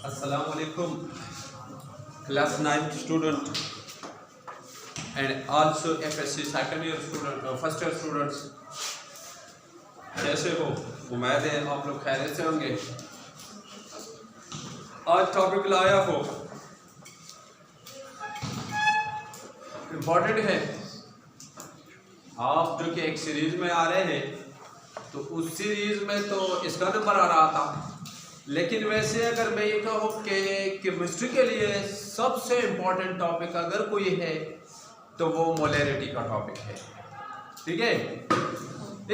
Assalamu alaikum, class 9 student and also FSC second year student, first year students. कैसे हो? उम्मीद है आप लोग खैरियत से होंगे। आज टॉपिक लाया हो इम्पोर्टेंट है। आप जो कि एक सीरीज में आ रहे हैं तो उस सीरीज में तो इसका नंबर आ रहा था, लेकिन वैसे अगर मैं ये कहूँ कि केमिस्ट्री के लिए सबसे इम्पोर्टेंट टॉपिक अगर कोई है तो वो मोलैरिटी का टॉपिक है। ठीक है,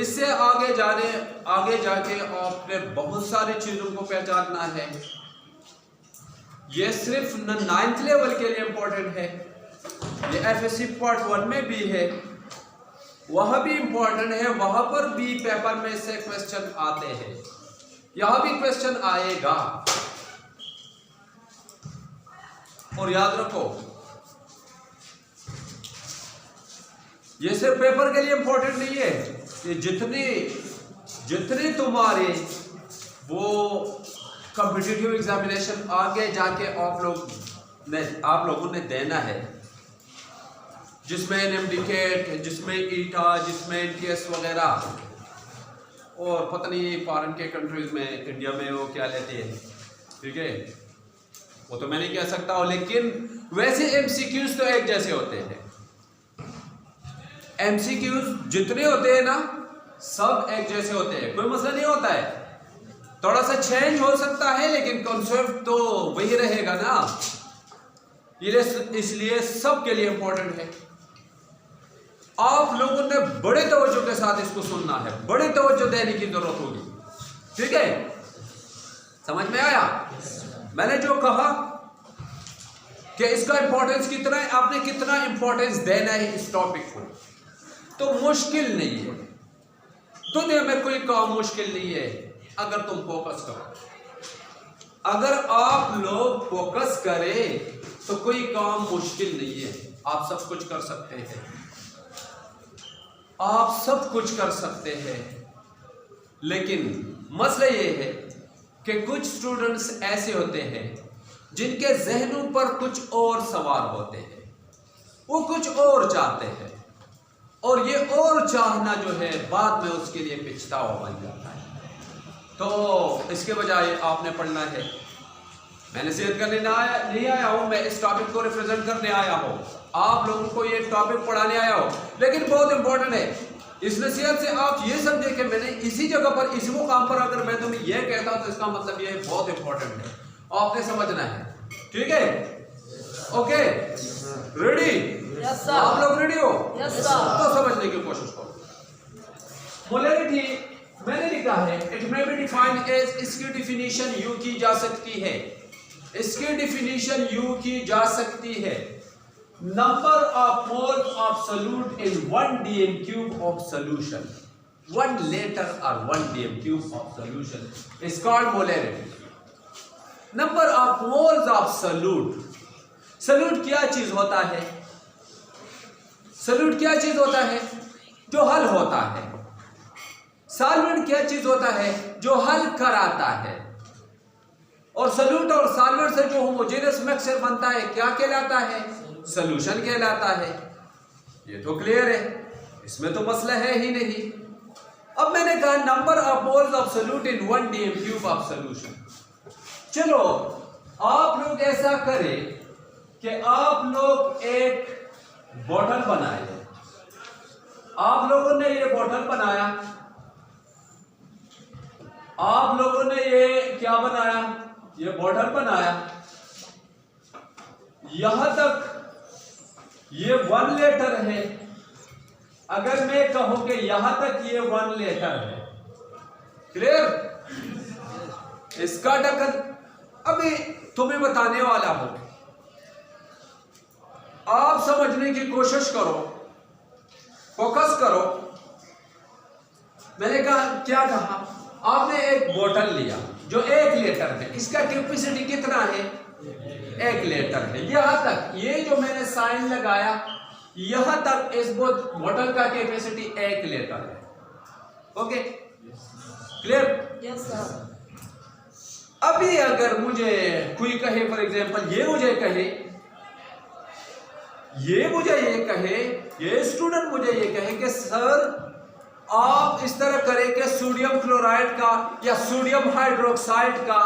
इससे आगे जाके आपने बहुत सारी चीज़ों को पहचानना है। ये सिर्फ 9th लेवल के लिए इम्पोर्टेंट है, ये FSC पार्ट 1 में भी है, वह भी इम्पोर्टेंट है। वहां पर भी पेपर में से क्वेश्चन आते हैं, यहां भी क्वेश्चन आएगा। और याद रखो, ये सिर्फ पेपर के लिए इम्पोर्टेंट नहीं है, ये जितने तुम्हारे वो कॉम्पिटिटिव एग्जामिनेशन आगे जाके आप लोगों ने देना है, जिसमें NMDCAT, जिसमें ETA, जिसमें NTS वगैरह, और पता नहीं फॉरेन के कंट्रीज में, इंडिया में वो क्या लेते हैं। ठीक है, वो तो मैं नहीं कह सकता हूँ, लेकिन वैसे MCQs तो एक जैसे होते हैं। MCQs जितने होते हैं ना, सब एक जैसे होते हैं, कोई मसला नहीं होता है। थोड़ा सा चेंज हो सकता है लेकिन कॉन्सेप्ट तो वही रहेगा ना, इसलिए सबके लिए इंपॉर्टेंट है। आप लोगों ने बड़े तवज्जो के साथ इसको सुनना है, बड़े तवज्जो देने की जरूरत होगी। ठीक है, समझ में आया? मैंने जो कहा कि इसका इंपॉर्टेंस कितना है, आपने कितना इंपॉर्टेंस देना है इस टॉपिक को, तो मुश्किल नहीं है। दुनिया में कोई काम मुश्किल नहीं है अगर तुम फोकस करो। अगर आप लोग फोकस करें तो कोई काम मुश्किल नहीं है। आप सब कुछ कर सकते हैं, आप सब कुछ कर सकते हैं। लेकिन मसला ये है कि कुछ स्टूडेंट्स ऐसे होते हैं जिनके जहनों पर कुछ और सवार होते हैं, वो कुछ और चाहते हैं, और ये और चाहना जो है बाद में उसके लिए पछतावा बन जाता है। तो इसके बजाय आपने पढ़ना है। मैं नसीहत करने नहीं आया हूँ, मैं इस टॉपिक को रिप्रेजेंट करने आया हूँ, आप लोगों को ये टॉपिक पढ़ाने आया हूँ। लेकिन बहुत इंपॉर्टेंट है, इस नसीहत से आप ये समझे कि मैंने इसी जगह पर, इसी मुकाम पर अगर मैं तुम्हें यह कहता हूँ तो इसका मतलब ये बहुत इंपॉर्टेंट है, आपने समझना है। ठीक है, ओके, रेडी? आप लोग रेडी हो? तो समझने की कोशिश करो। मोलैरिटी मैंने लिखा है, it may be defined as, इसकी डिफिनीशन यूं की जा सकती है, इसकी डिफिनीशन यूं की जा सकती है, number of moles of solute in 1 dm cube of solution, 1 liter or 1 dm cube of solution is called molarity. Number of moles of solute. Solute क्या चीज होता है? सोल्यूट क्या चीज होता है? जो हल होता है। सॉल्वेंट क्या चीज होता है? जो हल कराता है। और सोल्यूट और सॉल्वेंट से जो होमोजेनियस मिक्सचर बनता है क्या कहलाता है? सॉल्यूशन कहलाता है। ये तो क्लियर है, इसमें तो मसला है ही नहीं। अब मैंने कहा number of moles of solute in 1 dm cube of solution. चलो आप लोग ऐसा करें कि आप लोग एक बॉटल बनाए। आप लोगों ने ये बॉटल बनाया, आप लोगों ने ये क्या बनाया? ये बॉटल बनाया। यहां तक ये 1 लीटर है। अगर मैं कहूं कि यहां तक ये 1 लीटर है, क्लियर? इसका ढक्कन अभी तुम्हें बताने वाला हूं, आप समझने की कोशिश करो, फोकस करो। मैंने कहा, क्या कहा? आपने एक बोतल लिया जो 1 लीटर है, इसका कैपेसिटी कितना है? 1 लीटर है। यहां तक, ये जो मैंने साइन लगाया, यहां तक इस बोतल का कैपेसिटी 1 लीटर है। Okay, clear? Yes sir. अभी अगर मुझे कोई कहे, फॉर एग्जांपल ये मुझे कहे, ये स्टूडेंट मुझे ये कहे कि सर आप इस तरह करें कि सोडियम क्लोराइड का या सोडियम हाइड्रोक्साइड का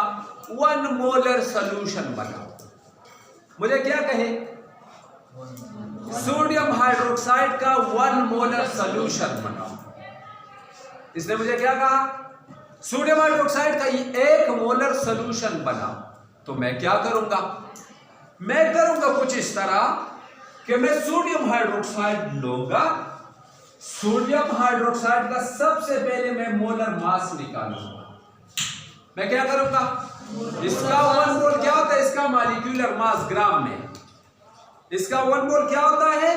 1 मोलर सॉल्यूशन बनाओ। मुझे क्या कहे? सोडियम हाइड्रोक्साइड का 1 मोलर सॉल्यूशन बनाओ। इसने मुझे क्या कहा? सोडियम हाइड्रोक्साइड का 1 मोलर सॉल्यूशन बनाओ। तो मैं क्या करूंगा? मैं करूंगा कुछ इस तरह कि मैं सोडियम हाइड्रोक्साइड लूंगा। सोडियम हाइड्रोक्साइड का सबसे पहले मैं मोलर मास निकालूंगा। मैं क्या करूंगा? इसका 1 मोल क्या होता है? इसका मॉलिक्यूलर मास ग्राम में। इसका 1 मोल क्या होता है?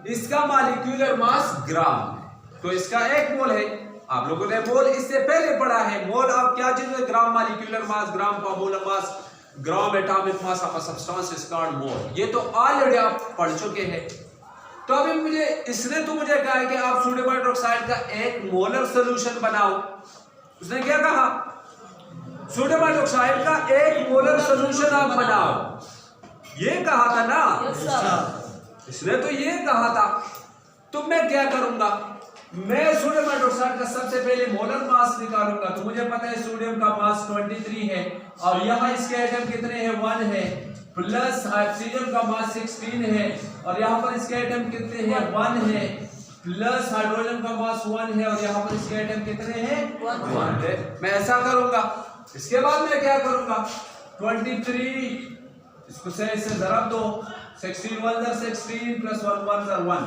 इसका मॉलिक्यूलर मास ग्राम में। तो इसका 1 मोल है। आप लोगों ने मोल इससे पहले पढ़ा है। मोल आप क्या चीज है? Gram molecular mass, gram molar mass, gram atomic mass of a substance is called mole. ये तो ऑलरेडी आप पढ़ चुके हैं। तो अभी इसने तो मुझे कहा है कि आप सोडियम हाइड्रोक्साइड का 1 मोलर सॉल्यूशन बनाओ। उसने क्या कहा? सोडियम हाइड्रोक्साइड का 1 मोलर सॉल्यूशन आप बनाओ। ये कहा था ना? इसने तो ये कहा था। तो मैं क्या करूंगा? मैं सोडियम हाइड्रोक्साइड का सबसे पहले मोलर मास निकालूंगा। तो मुझे पता है सोडियम का मास 23 है और यहाँ इसके एटम कितने हैं? 1 है, प्लस ऑक्सीजन का मास 16 है और यहाँ पर इसके एटम कितने हैं? 1 है, प्लस हाइड्रोजन का मास 1 है और यहाँ पर इसके एटम कितने हैं? 1 है। मैं ऐसा करूंगा। इसके बाद मैं क्या करूंगा? 23 इसको से जरा दो, 16 1 16 plus 1 1 1।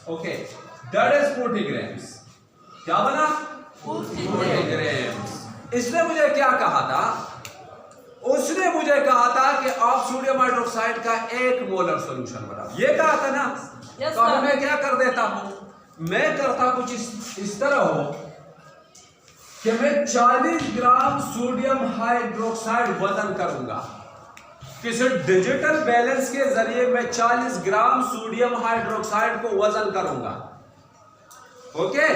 Okay, that is 40 grams. क्या बना? 40 ग्राम्स। इसने मुझे क्या कहा था? उसने मुझे कहा था कि आप सोडियम हाइड्रोक्साइड का 1 मोलर सॉल्यूशन बनाओ। ये कहा था ना? तो मैं क्या कर देता हूं? मैं करता कुछ इस तरह हो कि मैं 40 ग्राम सोडियम हाइड्रोक्साइड वजन करूंगा। किसी डिजिटल बैलेंस के जरिए मैं 40 ग्राम सोडियम हाइड्रोक्साइड को वजन करूंगा। ओके?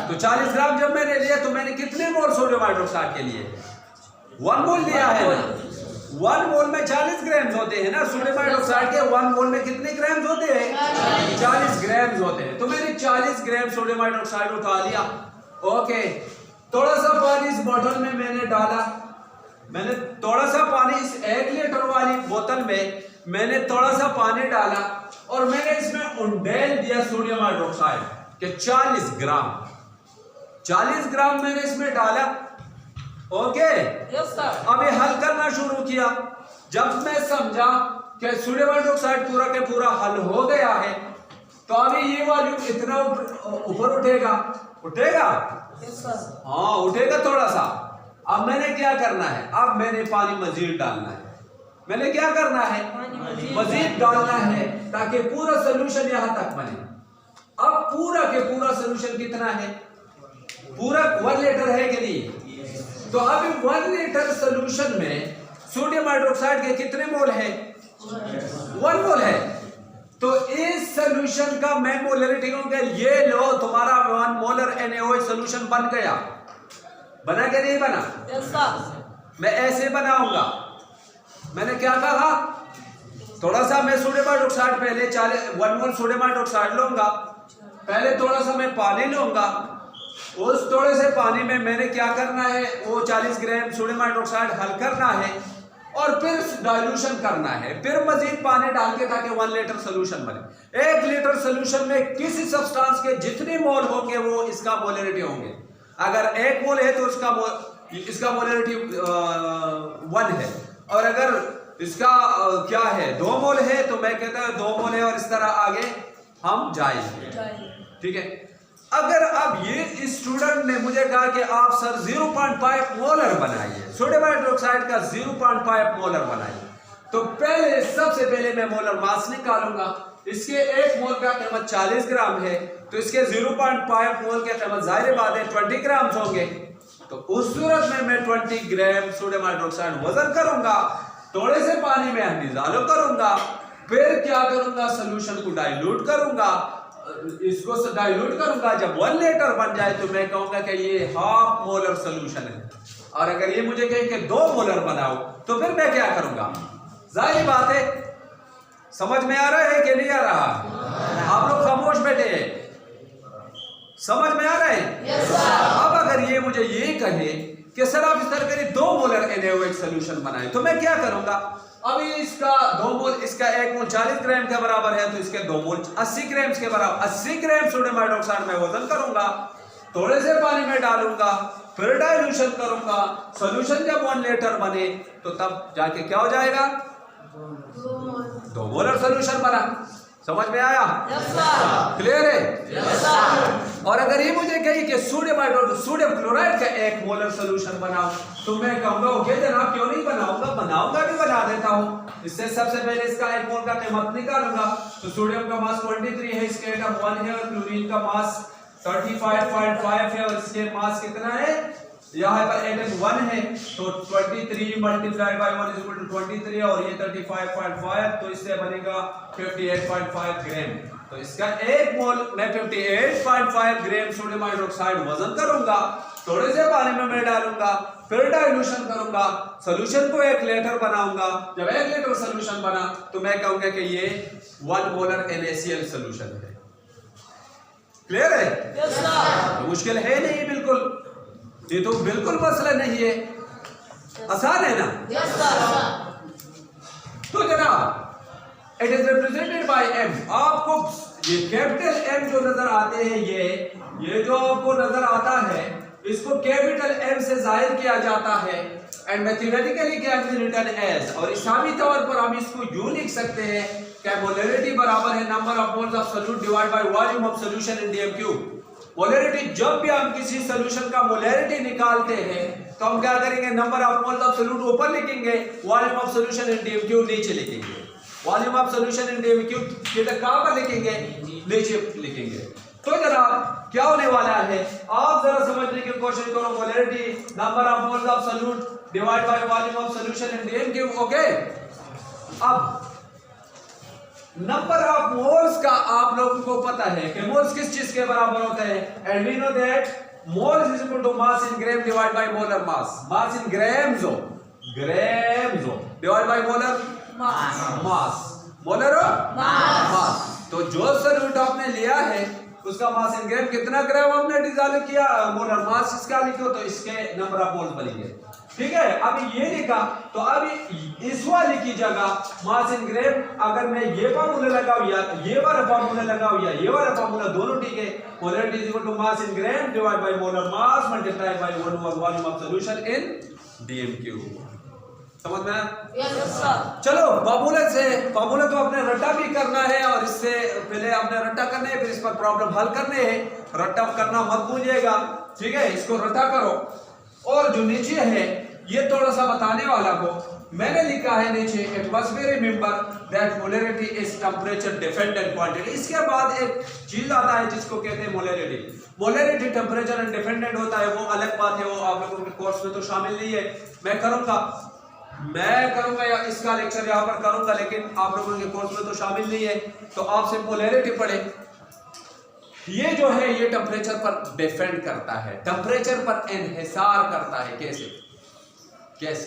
तो 40 ग्राम जब मैंने लिया तो मैंने कितने मोल सोडियम हाइड्रोक्साइड के लिए? 1 मोल लिया है ना? 1 मोल में 40 ग्राम होते हैं ना? सोडियम हाइड्रोक्साइड के 1 मोल में कितने ग्राम होते हैं? 40 ग्राम होते हैं। तो मैंने 40 ग्राम सोडियम हाइड्रोक्साइड उठा लिया। ओके, थोड़ा सा पानी इस बोतल में मैंने डाला। मैंने थोड़ा सा पानी इस 1 लीटर वाली बोतल में मैंने थोड़ा सा पानी डाला और मैंने इसमें उंडेल दिया सोडियम हाइड्रोक्साइड के 40 ग्राम मैंने इसमें डाला। ओके, अभी हल करना शुरू किया। जब मैं समझा कि सोडियम हाइड्रोक्साइड पूरा के पूरा हल हो गया है तो अभी ये वॉल्यूम इतना ऊपर उठेगा। हाँ, उठेगा थोड़ा सा। अब मैंने क्या करना है? अब मैंने पानी मजीद डालना है। मैंने क्या करना है? मजीद डालना है ताकि पूरा सोल्यूशन यहां तक बने। अब पूरा के पूरा सोल्यूशन कितना है? पूरा 1 लीटर है कि नहीं? तो अभी 1 लीटर सोल्यूशन में सोडियम हाइड्रोक्साइड के कितने मोल है? 1 मोल है। तो इस सोल्यूशन का मैं मोलरिटी कहूंगा ये लो तुम्हारा 1 मोलर NaOH सोल्यूशन बन गया। बना क्या नहीं बना? मैं ऐसे बनाऊंगा। मैंने क्या कहा? थोड़ा सा मैं सोडियम हाइड्रोक्साइड पहले 1 मोल सोडियम हाइड्रोक्साइड लूंगा। पहले थोड़ा सा मैं पानी लूंगा। उस थोड़े से पानी में मैंने क्या करना है? वो 40 ग्राम सोडियम हाइड्रोक्साइड हल करना है और फिर डाइल्यूशन करना है। फिर मजीद पानी डाल के ताकि 1 लीटर सोल्यूशन बने। 1 लीटर सोल्यूशन में किसी सब्सटेंस के जितने मोल होंगे वो इसका मोलरिटी होंगे। अगर 1 मोल है तो इसका मोलरिटी 1 है और अगर इसका क्या है 2 मोल है तो मैं कहता हूं 2 मोल है और इस तरह आगे हम जाएंगे। ठीक है? अगर अब ये स्टूडेंट ने मुझे कहा कि आप सर 0.5 मोलर बनाइए, सोडियम हाइड्रोक्साइड का 0.5 मोलर बनाइए, तो पहले सबसे पहले मैं मोलर मास निकालूंगा। इसके 1 मोल का कीमत 40 ग्राम है तो इसके 0.5 मोल के कीमत जाहिर बात है 20 ग्राम होंगे। तो उस सूरत में मैं 20 ग्राम सोडियम हाइड्रोक्साइड वजन करूंगा, थोड़े से पानी में डिसॉल्व करूंगा, फिर क्या करूंगा? सोल्यूशन को डाइल्यूट करूंगा। इसको डाइल्यूट करूंगा। जब 1 लीटर बन जाए तो मैं कहूंगा कि ये 1/2 मोलर सोल्यूशन है। और अगर ये मुझे कहे कि 2 मोलर बनाओ तो फिर मैं क्या करूंगा? जाहिर बात है, समझ में आ रहा है कि नहीं आ रहा? आप लोग खामोश बैठे हैं, समझ में आ रहा है? yes, अब अगर ये मुझे ये कहे कि सर आप इस तरह करिए 2 मोलर NaOH सोल्यूशन बनाए तो मैं क्या करूंगा? अभी इसका 2 मोल, इसका 1 मोल 40 ग्राम के बराबर है तो इसके 2 मोल 80 ग्राम के बराबर, 80 ग्राम सोडियम हाइड्रोक्साइड में वजन करूंगा, थोड़े से पानी में डालूंगा, फिर डाइल्यूशन करूंगा, सोल्यूशन जब 1 लीटर बने तो तब जाके क्या हो जाएगा? 2 मोलर सोल्यूशन बना। समझ में आया? क्लियर है? और अगर ये मुझे कही कि सोडियम क्लोराइड का 1 मोलर सोल्यूशन बनाओ तो मैं कहूंगा ओके जनाब, क्यों नहीं बनाऊंगा भी बना देता हूं। इससे सबसे पहले इसका 1 मोल का कीमत निकालूंगा। तो सोडियम का मास 23 है, इसके एटम 1 है, और क्लोरीन का मास 35.5 है, और इसके मास कितना है? यहाँ पर एटम 1 है तो 23 multiplied by 1 is equal to 23, और ये 35.5 तो इससे बनेगा 58.5 ग्राम। तो इसका 1 मोल मैं 58.5 ग्राम सोडियम हाइड्रोक्साइड वजन करूंगा, थोड़े से पानी में मैं डालूंगा, फिर डाइल्यूशन करूंगा, सोल्यूशन को 1 लीटर बनाऊंगा। जब 1 लीटर सोल्यूशन बना तो मैं कहूंगा कि ये 1 मोलर NaCl सोल्यूशन है। क्लियर है? तो मुश्किल है नहीं, बिल्कुल, ये तो बिल्कुल मसला नहीं है, आसान है ना? तो जनाब it is represented by M। आपको ये कैपिटल M जो नजर आते हैं, ये जो आपको नजर आता है, इसको कैपिटल M से जाहिर किया जाता है, and mathematically can be written as, और इस्लामी तौर पर हम इसको यूं लिख सकते हैं कि मोलरिटी बराबर है number of moles of solute divide by volume of solution in dm cube. Molarity, जब भी हम किसी सोल्यूशन का मोलरिटी निकालते हैं तो हम क्या करेंगे? Number of moles of solute ऊपर लिखेंगे, volume of solution in dm cube नीचे लिखेंगे। Volume of solution in dm cube ये कहां पर लिखेंगे? नीचे लिखेंगे। तो जनाब क्या होने वाला है, आप जरा समझने की कोशिश करो। Molarity number of moles of solute divide by volume of solution in dm cube. Okay, अब नंबर ऑफ मोल्स का आप लोगों को पता है कि मोल्स किस चीज के बराबर होते हैं, and we know that moles is equal to mass in gram divide by molar mass. Mass in grams divide by molar mass, molar mass. तो जो सोल्यूट आपने लिया है उसका मास इन ग्राम, कितना ग्राम आपने डिसॉल्व किया, मोलर मास इसका लिखो तो इसके नंबर ऑफ मोल्स बनेंगे। ठीक है, अब ये लिखा तो अब इस वाले की जगह मास इन ग्राम, अगर मैं ये फार्मूला लगाऊं या ये वाला फार्मूला लगाऊं या ये वाला फार्मूला, दोनों ठीक है। Molarity is equal to mass in gram divide by molar mass multiplied by volume of solution in dm cube. समझ में आया? Yes sir. चलो फार्मूला तो आपने रट्टा भी करना है, और इससे पहले आपने रट्टा करने है, फिर इस पर प्रॉब्लम हल करने हैं। रट्टा करना मत भूलिएगा, ठीक है? इसको रट्टा करो। और जो नीचे है ये थोड़ा सा बताने वाला को मैंने लिखा है नीचे, it must be remember that molarity is temperature dependent quantity. इसके बाद एक चीज आता है जिसको कहते हैं molarity. Molarity temperature and dependent होता है, वो अलग बात है, वो आप लोगों के कोर्स में तो शामिल नहीं है। मैं करूंगा या इसका लेक्चर यहाँ पर करूंगा, लेकिन आप लोगों के कोर्स में तो शामिल नहीं है। तो आपसे मोलरिटी पढ़े, ये जो है ये टेम्परेचर पर डिपेंड करता है, टेम्परेचर पर इन्हिसार करता है। कैसे?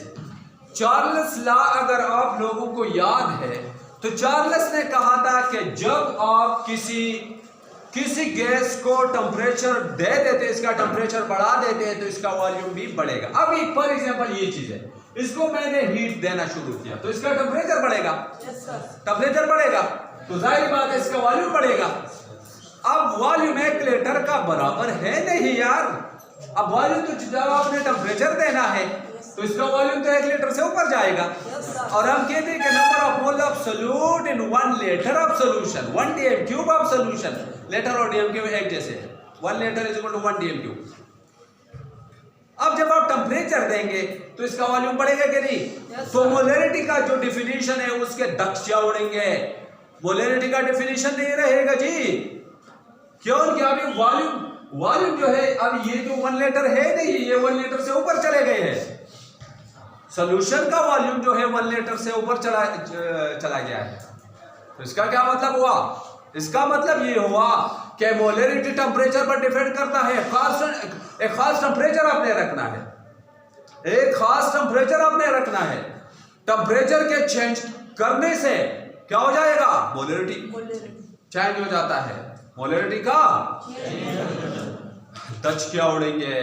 चार्ल्स लॉ अगर आप लोगों को याद है तो चार्ल्स ने कहा था कि जब आप किसी गैस को टेम्परेचर दे देते, इसका टेम्परेचर बढ़ा देते हैं तो इसका वॉल्यूम भी बढ़ेगा। अभी फॉर एग्जांपल ये चीज है, इसको मैंने हीट देना शुरू किया तो इसका टेम्परेचर बढ़ेगा। टेम्परेचर बढ़ेगा तो जाहिर बात है इसका वॉल्यूम बढ़ेगा। अब वॉल्यूम 1 लीटर का बराबर है नहीं यार। अब वॉल्यूम तो जब आपने टेम्परेचर देना है तो इसका वॉल्यूम तो 1 लीटर से ऊपर जाएगा। और हम कहते हैं कि number of mole of solute in 1 litre of solution, 1 dm cube of solution, litre और dm क्यूब एक जैसे है, 1 litre is equal to 1 dm cube. अब जब आप टेम्परेचर देंगे तो इसका वॉल्यूम बढ़ेगा कि नहीं? तो मोलरिटी का जो डिफिनीशन है उसके दक्षिया उड़ेंगे, मोलरिटी का डिफिनीशन नहीं रहेगा जी। क्यों? कि अभी वॉल्यूम जो है, अब ये जो 1 लीटर है नहीं, ये 1 लीटर से ऊपर चले गए हैं। सॉल्यूशन का वॉल्यूम जो है 1 लीटर से ऊपर चला गया है। तो इसका क्या मतलब हुआ? इसका मतलब ये हुआ कि मोलरिटी टेम्परेचर पर डिपेंड करता है। एक खास टेम्परेचर आपने रखना है। एक खास टेम्परेचर आपने रखना है। टेम्परेचर के चेंज करने से क्या हो जाएगा? मोलरिटी चेंज हो जाता है। मोलरिटी का दच क्या उड़ेंगे।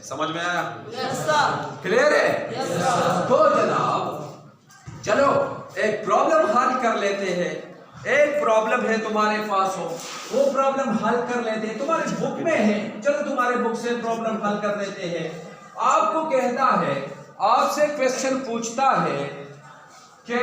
समझ में आया? क्लियर है? तो जनाब चलो एक प्रॉब्लम हल कर लेते हैं। एक प्रॉब्लम है तुम्हारे पास हो, वो प्रॉब्लम हल कर लेते हैं। तुम्हारे बुक में है, चलो तुम्हारे बुक से प्रॉब्लम हल कर लेते हैं। आपको कहता है, आपसे क्वेश्चन पूछता है कि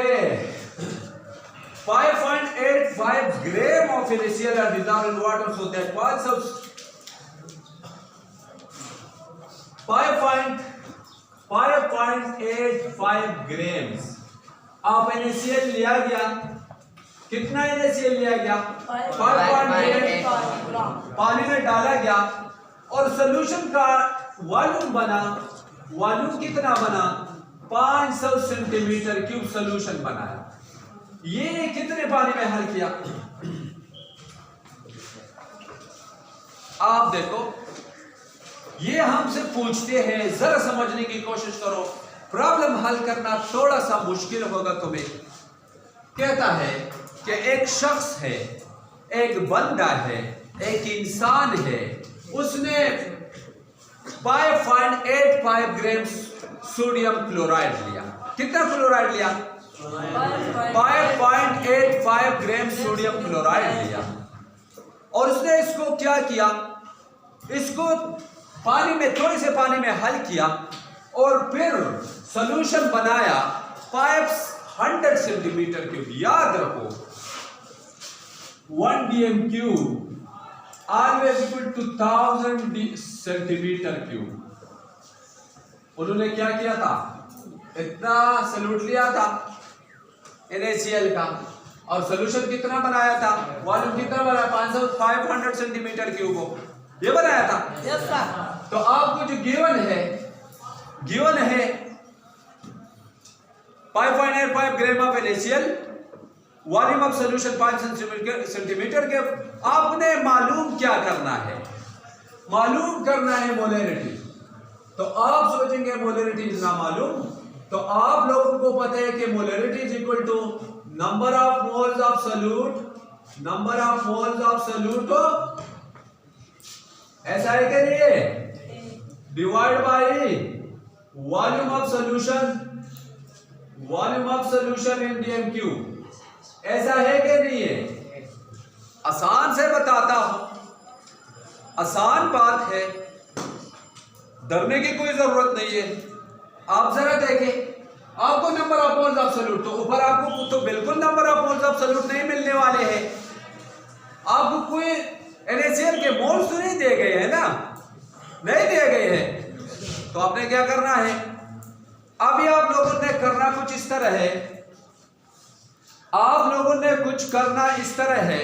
5.85 gram of NaCl are dissolved in water so that 5.85 grams of NaCl लिया गया। कितना NaCl लिया गया? 5.8 पानी में डाला गया और सोल्यूशन का वॉल्यूम बना। वॉल्यूम कितना बना? 500 सेंटीमीटर क्यूब सोल्यूशन बनाया। ये कितने पानी में हल किया? आप देखो, ये हमसे पूछते हैं, जरा समझने की कोशिश करो। प्रॉब्लम हल करना थोड़ा सा मुश्किल होगा तुम्हें। कहता है कि एक शख्स है, एक बंदा है, एक इंसान है, उसने 5.85 ग्राम सोडियम क्लोराइड लिया। कितना क्लोराइड लिया? 5.85 ग्राम सोडियम क्लोराइड लिया और उसने इसको क्या किया? इसको पानी में, थोड़े से पानी में हल किया और फिर सॉल्यूशन बनाया 500 सेंटीमीटर क्यूब। याद रखो 1 dm cube always equal to 1000 centimetre cube. उन्होंने क्या किया था? इतना सॉल्यूट लिया था NaCl का और सॉल्यूशन कितना बनाया था? वॉल्यूम कितना बनाया? 500 सेंटीमीटर क्यूब को ये बनाया था। yes, तो आपको जो गिवन है 5.85 gram of NaCl, volume of solution 500 centimetre के। आपने मालूम क्या करना है? मालूम करना है मोलरिटी। तो आप सोचेंगे मोलरिटी इज ना मालूम, तो आप लोगों को पता है कि molarity is equal to number of moles of solute, number of moles of solute ऐसा है कि नहीं है, divide by volume of solution, volume of solution in dm cube. ऐसा है कि नहीं है? आसान से बताता हूं, आसान बात है, डरने की कोई जरूरत नहीं है। आप जरा देखें, आपको number of moles of solute, तो ऊपर आपको तो बिल्कुल number of moles of solute नहीं मिलने वाले हैं। आपको कोई NaCl के मोल्स तो नहीं दिए गए हैं ना, नहीं दिए गए हैं। तो आपने क्या करना है? अभी आप लोगों ने करना कुछ इस तरह है, आप लोगों ने कुछ करना इस तरह है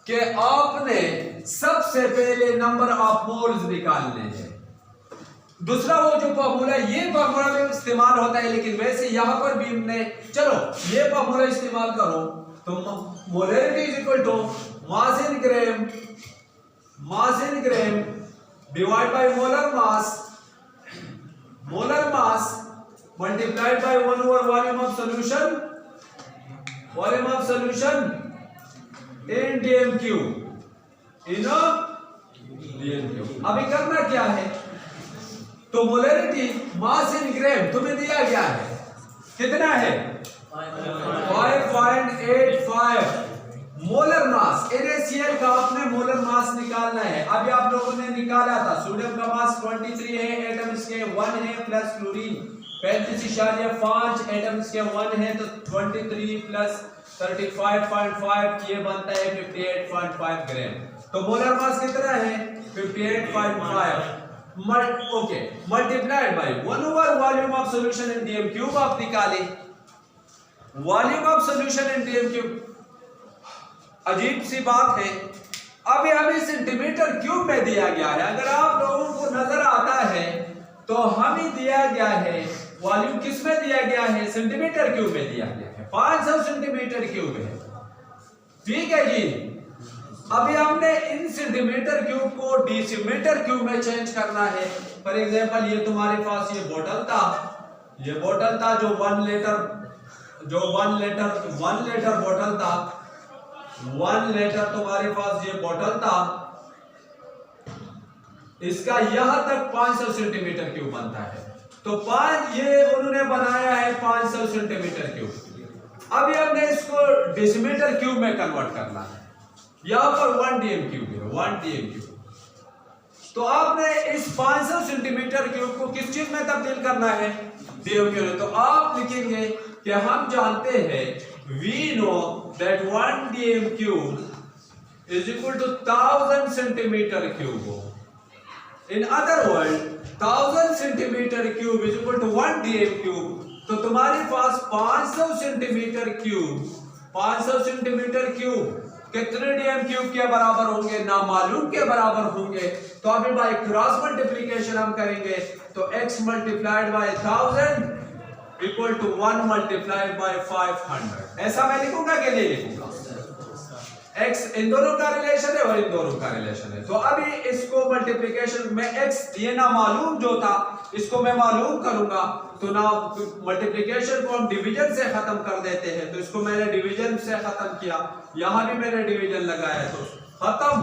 कि आपने सबसे पहले नंबर ऑफ मोल्स निकालने हैं। दूसरा वो जो फार्मूला, ये फार्मूला में इस्तेमाल होता है, लेकिन वैसे यहां पर भी हमने, चलो ये फार्मूला इस्तेमाल करो तो molarity is equal to mass in gram divide by molar mass multiplied by 1 over volume of solution in dm cube. अभी करना क्या है? तो मोलरिटी मास इन ग्राम तुम्हें दिया गया है, कितना है? 5.85 मोलर मास। NaCl का आपने मोलर मास निकालना है। अभी आप लोगों ने निकाला था, सोडियम का मास 23 है, एटम इसके 1 है, प्लस क्लोरीन 35.5 एटम इसके 1 है, तो 23 प्लस 35.5 ये बनता है 58.5 ग्राम। तो मोलर मास कितना है? 58.5 okay, multiplied by 1 over volume of solution in dm cube. आप निकाले volume of solution in dm cube. अजीब सी बात है, अभी हमें सेंटीमीटर क्यूब में दिया गया है। अगर आप लोगों को नजर आता है तो हमें दिया गया है वॉल्यूम किस में दिया गया है? सेंटीमीटर क्यूब में दिया गया है, 500 सेंटीमीटर क्यूब है। ठीक है जी। अभी हमने इन सेंटीमीटर क्यूब को डेसीमीटर क्यूब में चेंज करना है। फॉर एग्जांपल ये तुम्हारे पास ये बोतल था जो 1 लीटर बोतल था, 1 लीटर तुम्हारे पास ये बोतल था, इसका यहां तक 500 सेंटीमीटर क्यूब बनता है। तो ये उन्होंने बनाया है 500 सेंटीमीटर क्यूब। अभी हमने इसको डेसीमीटर क्यूब में कन्वर्ट करना है। यहां पर 1 dm क्यूब है, 1 dm क्यूब। तो आपने इस 500 सेंटीमीटर क्यूब को किस चीज में तब्दील करना है? dm cube. तो आप लिखेंगे कि हम जानते हैं we know that 1 dm cube is equal to 1000 centimeter cube. In other words, 1000 centimeter cube is equal to 1 dm cube. तो तुम्हारे पास 500 सेंटीमीटर क्यूब कितने डीएम क्यूब के बराबर होंगे? ना मालूम के बराबर होंगे। तो अभी बाय क्रॉस मल्टीप्लिकेशन हम करेंगे तो x multiplied by 1000 equal to 1 multiplied by 500। ऐसा मैं लिखूंगा कि नहीं लिखूंगा? x इन दोनों का रिलेशन है और इन दोनों का रिलेशन है। तो अभी इसको मल्टीप्लिकेशन में x ये ना मालूम जो था इसको मैं मालूम करूंगा। तो ना मल्टीप्लिकेशन को हम डिवीजन से खत्म कर देते हैं। तो इसको मैंने डिवीजन से खत्म किया, यहां भी मैंने डिवीजन लगाया तो खत्म।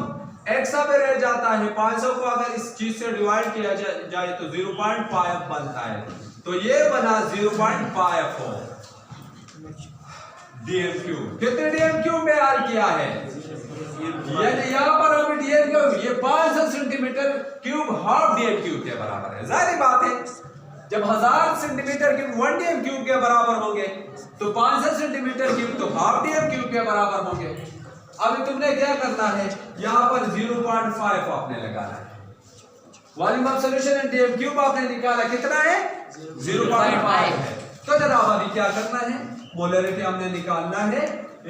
x अब रह जाता है 500 को अगर इस चीज से डिवाइड किया जाए तो 0.5 बनता है। तो ये बना 0.54 डीएम क्यूब। कितने डीएम क्यूब में यार किया है? यानी यहाँ पर हमें डीएम क्यूब ये 500 centimetre cube half DM cube के बराबर है। जाहिर बात है जब 1000 सेंटीमीटर क्यूब 1 डीएम क्यूब के बराबर होंगे तो 500 सेंटीमीटर क्यूब तो हाफ डीएम क्यूब के बराबर होंगे। अभी तुमने क्या करना है, यहाँ पर 0.5 आपने लगाना है। Volume of solution in DM cube आपने निकाला, कितना है? 0.5 है। तो जनाब अभी क्या करना है, मोलरिटी हमने निकालना है।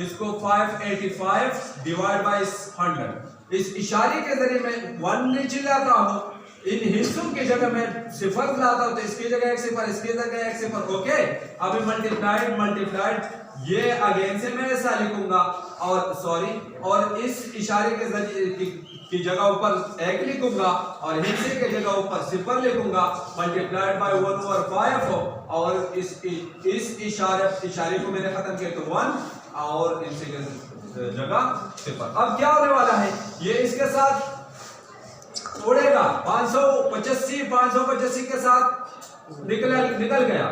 इसको 585 डिवाइड बाय 100 इस इशारे के जरिए मैं 1 नीचे लाता हूं, इन हिस्सों की जगह मैं सिफर लाता हूं। तो इसकी जगह एक सिफर, इसकी जगह एक सिफर। ओके, अभी मल्टीप्लाइड ये अगेन से मैं ऐसा लिखूंगा और इस इशारे के जरिए की जगह ऊपर एक लिखूंगा और हिस्से के जगह ऊपर सिफर लिखूंगा मल्टीप्लाइड बाय 1/5 और इस इशारे को मैंने खत्म किया तो 1 और हिस्से के जगह सिफर। अब क्या होने वाला है, ये इसके साथ उड़ेगा 585 के साथ निकल गया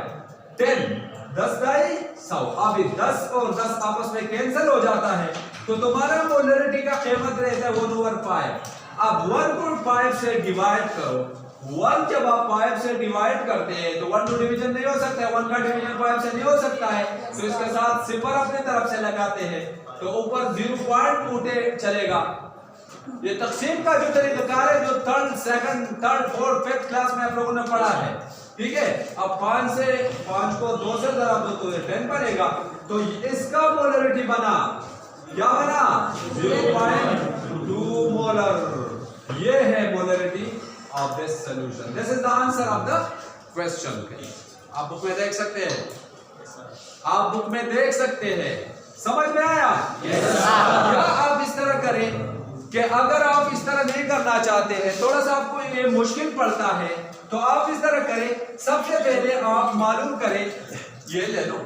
10 दाई 100। अभी 10 और 10 आपस में कैंसिल हो जाता है तो तुम्हारा मोलरिटी का कीमत रहता है 1/5। अब 1 को 5 से डिवाइड करो। 1 जब आप 5 से डिवाइड करते हैं तो 1 to डिवीजन नहीं हो सकता है, 1 का डिवीजन 5 से नहीं हो सकता है। तो इसके साथ सिफर अपने तरफ से लगाते हैं तो ऊपर 0.2 चलेगा। ये तकसीम का जो तरीकाकार है जो 3rd, 2nd, 3rd, 4th, 5th class में आप लोगों ने पढ़ा है, ठीक है। अब 5 को 2 से जरा दो तो 10 बनेगा। तो इसका मोलरिटी बना, क्या बना? 0.2 मोलर। ये है molarity of this solution. This is the answer of the question. आप बुक में देख सकते हैं, आप बुक में देख सकते हैं। समझ में आया? क्या आप इस तरह करें कि अगर आप इस तरह नहीं करना चाहते हैं, थोड़ा सा आपको ये मुश्किल पड़ता है, तो आप इस तरह करें। सबसे पहले आप मालूम करें, ये ले लो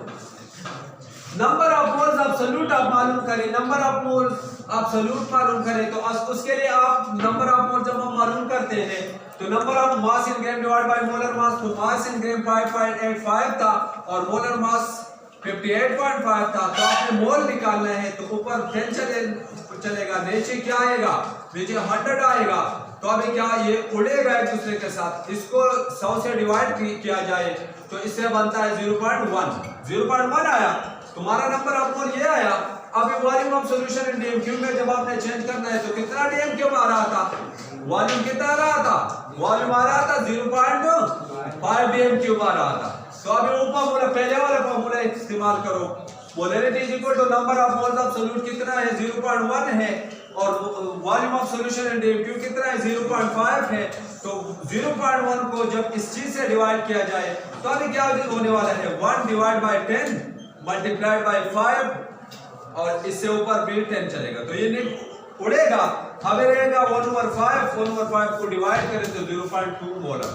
नंबर ऑफ मोल्स एब्सोल्यूट आप मालूम करें, नंबर ऑफ मोल्स एब्सोल्यूट मालूम करें। तो उसके लिए आप नंबर ऑफ मोल्स जब हम मालूम करते हैं तो number of mass in gram divide by molar mass. तो मास इन ग्राम 5.85 था और मोलर मास 58.5 था। तो आपने मोल निकालना है तो ऊपर 10 चलेगा, नीचे क्या आएगा? नीचे 100 आएगा। तो अभी क्या ये उड़ेगा एक दूसरे के साथ। इसको 100 से डिवाइड किया जाए तो इससे बनता है 0.1 आया। तुम्हारा नंबर ऑफ मोल ये आया। अभी volume of solution in DM cube में जब आपने चेंज करना है तो कितना डीएम क्यूब आ रहा था? वॉल्यूम कितना आ रहा था? वॉल्यूम आ रहा था 0.5 डीएम क्यूब आ रहा था। तो अभी ऊपर बोला पहले वाला फॉर्मूला इस्तेमाल करो। Molarity is equal to number of moles of solute कितना है? 0.1 है और volume of solution in DM cube कितना है? 0.5 है। तो 0.1 को जब इस चीज से डिवाइड किया जाए तो अभी क्या होने वाला है? 1 डिवाइड बाय 10 मल्टीप्लाइड बाय 5 और इससे ऊपर भी 10 चलेगा। तो ये उड़ेगा, हमें रहेगा 1/5, 1/5 को डिवाइड करें तो 0.2 मोलर।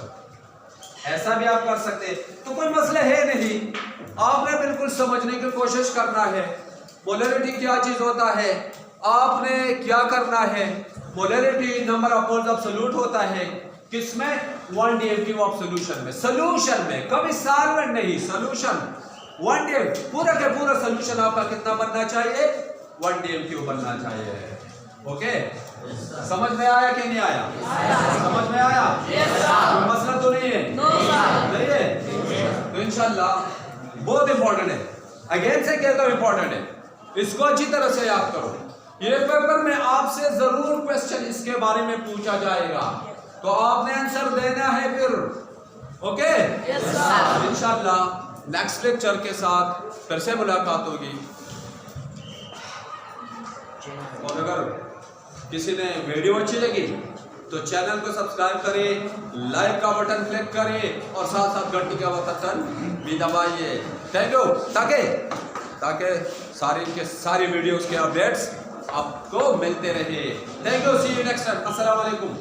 ऐसा भी आप कर सकते हैं, तो कोई मसला है नहीं। आपने बिल्कुल समझने की कोशिश करना है मोलरिटी क्या चीज होता है। आपने क्या करना है, molarity number of moles of solute होता है किसमें, 1 DMTU ऑफ सोल्यूशन में। सोल्यूशन में, कभी सॉल्वेंट नहीं, सोल्यूशन 1 DMTU, पूरा के पूरा सोल्यूशन आपका कितना बनना चाहिए, 1 DMTU बनना चाहिए। ओके, समझ में आया कि नहीं आया? समझ में आया? कोई मसला तो नहीं है? नहीं है? तो इंशाल्लाह बहुत इंपॉर्टेंट है, अगेन से कहता हूं इंपॉर्टेंट है, इसको अच्छी तरह से याद करो। ये पेपर में आपसे जरूर क्वेश्चन इसके बारे में पूछा जाएगा, तो आपने आंसर देना है फिर। ओके, इंशाल्लाह नेक्स्ट लेक्चर के साथ फिर से मुलाकात होगी। और अगर किसी ने वीडियो अच्छी लगी तो चैनल को सब्सक्राइब करें, लाइक का बटन क्लिक करें और साथ साथ घंटी का बटन भी दबाइए। थैंक यू, ताकि सारी वीडियोस के अपडेट्स आपको मिलते रहे। Thank you, see you next time. अस्सलाम वालेकुम।